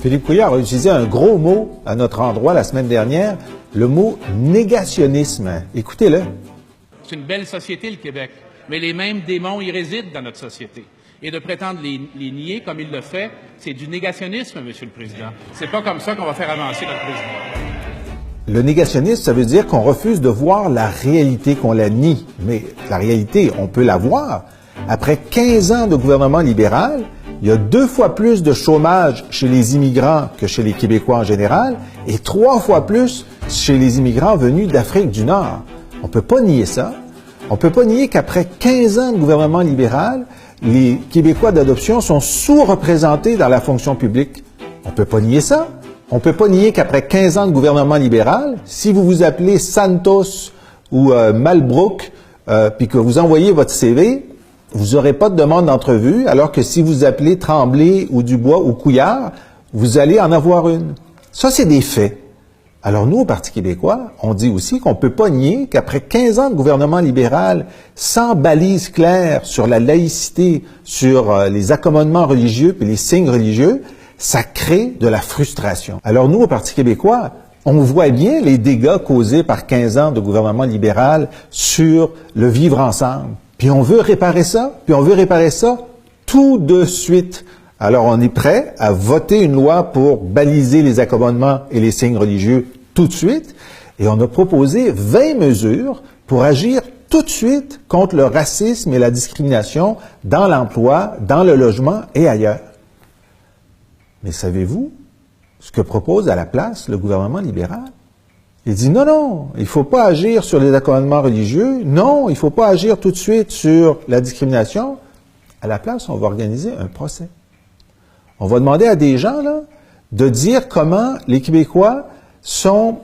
Philippe Couillard a utilisé un gros mot à notre endroit la semaine dernière, le mot négationnisme. Écoutez-le. C'est une belle société, le Québec, mais les mêmes démons y résident dans notre société. Et de prétendre les nier comme il le fait, c'est du négationnisme, Monsieur le Président. C'est pas comme ça qu'on va faire avancer notre président. Le négationnisme, ça veut dire qu'on refuse de voir la réalité, qu'on la nie. Mais la réalité, on peut la voir. Après 15 ans de gouvernement libéral, il y a 2 fois plus de chômage chez les immigrants que chez les Québécois en général et 3 fois plus chez les immigrants venus d'Afrique du Nord. On ne peut pas nier ça. On ne peut pas nier qu'après 15 ans de gouvernement libéral, les Québécois d'adoption sont sous-représentés dans la fonction publique. On ne peut pas nier ça. On ne peut pas nier qu'après 15 ans de gouvernement libéral, si vous vous appelez Santos ou Malbrook, puis que vous envoyez votre CV, vous n'aurez pas de demande d'entrevue, alors que si vous appelez Tremblay ou Dubois ou Couillard, vous allez en avoir une. Ça, c'est des faits. Alors nous, au Parti québécois, on dit aussi qu'on ne peut pas nier qu'après 15 ans de gouvernement libéral, sans balise claire sur la laïcité, sur les accommodements religieux et les signes religieux, ça crée de la frustration. Alors nous, au Parti québécois, on voit bien les dégâts causés par 15 ans de gouvernement libéral sur le vivre ensemble. Puis on veut réparer ça, tout de suite. Alors on est prêt à voter une loi pour baliser les accommodements et les signes religieux tout de suite. Et on a proposé 20 mesures pour agir tout de suite contre le racisme et la discrimination dans l'emploi, dans le logement et ailleurs. Mais savez-vous ce que propose à la place le gouvernement libéral? Il dit non, il ne faut pas agir sur les accommodements religieux, non, il ne faut pas agir tout de suite sur la discrimination. À la place, on va organiser un procès. On va demander à des gens là, de dire comment les Québécois sont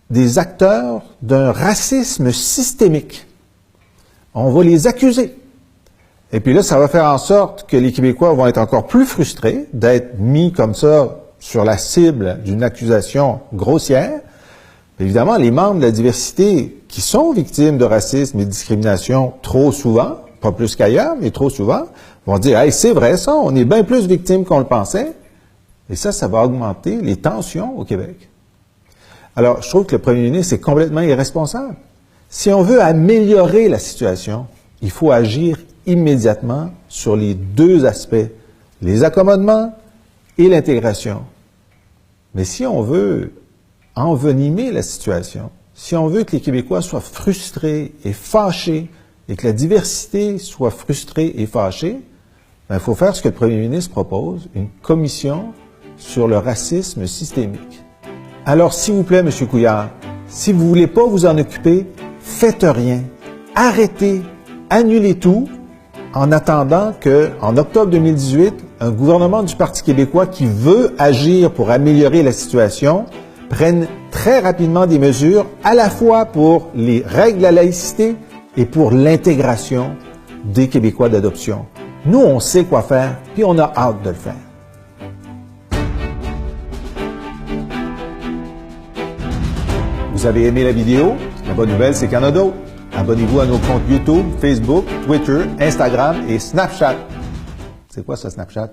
des acteurs d'un racisme systémique. On va les accuser. Et puis là, ça va faire en sorte que les Québécois vont être encore plus frustrés d'être mis comme ça sur la cible d'une accusation grossière. Évidemment, les membres de la diversité qui sont victimes de racisme et de discrimination trop souvent, pas plus qu'ailleurs, mais trop souvent, vont dire « Hey, c'est vrai ça, on est bien plus victimes qu'on le pensait. » Et ça va augmenter les tensions au Québec. Alors, je trouve que le premier ministre est complètement irresponsable. Si on veut améliorer la situation, il faut agir immédiatement sur les 2 aspects, les accommodements et l'intégration. Mais si on veut envenimer la situation, si on veut que les Québécois soient frustrés et fâchés et que la diversité soit frustrée et fâchée, il faut faire ce que le premier ministre propose, une commission sur le racisme systémique. Alors, s'il vous plaît, M. Couillard, si vous ne voulez pas vous en occuper, faites rien. Arrêtez, annulez tout, en attendant qu'en octobre 2018, un gouvernement du Parti québécois qui veut agir pour améliorer la situation prenne très rapidement des mesures à la fois pour les règles de la laïcité et pour l'intégration des Québécois d'adoption. Nous, on sait quoi faire, puis on a hâte de le faire. Vous avez aimé la vidéo? La bonne nouvelle, c'est qu'il y en a d'autres. Abonnez-vous à nos comptes YouTube, Facebook, Twitter, Instagram et Snapchat. C'est quoi ça, Snapchat?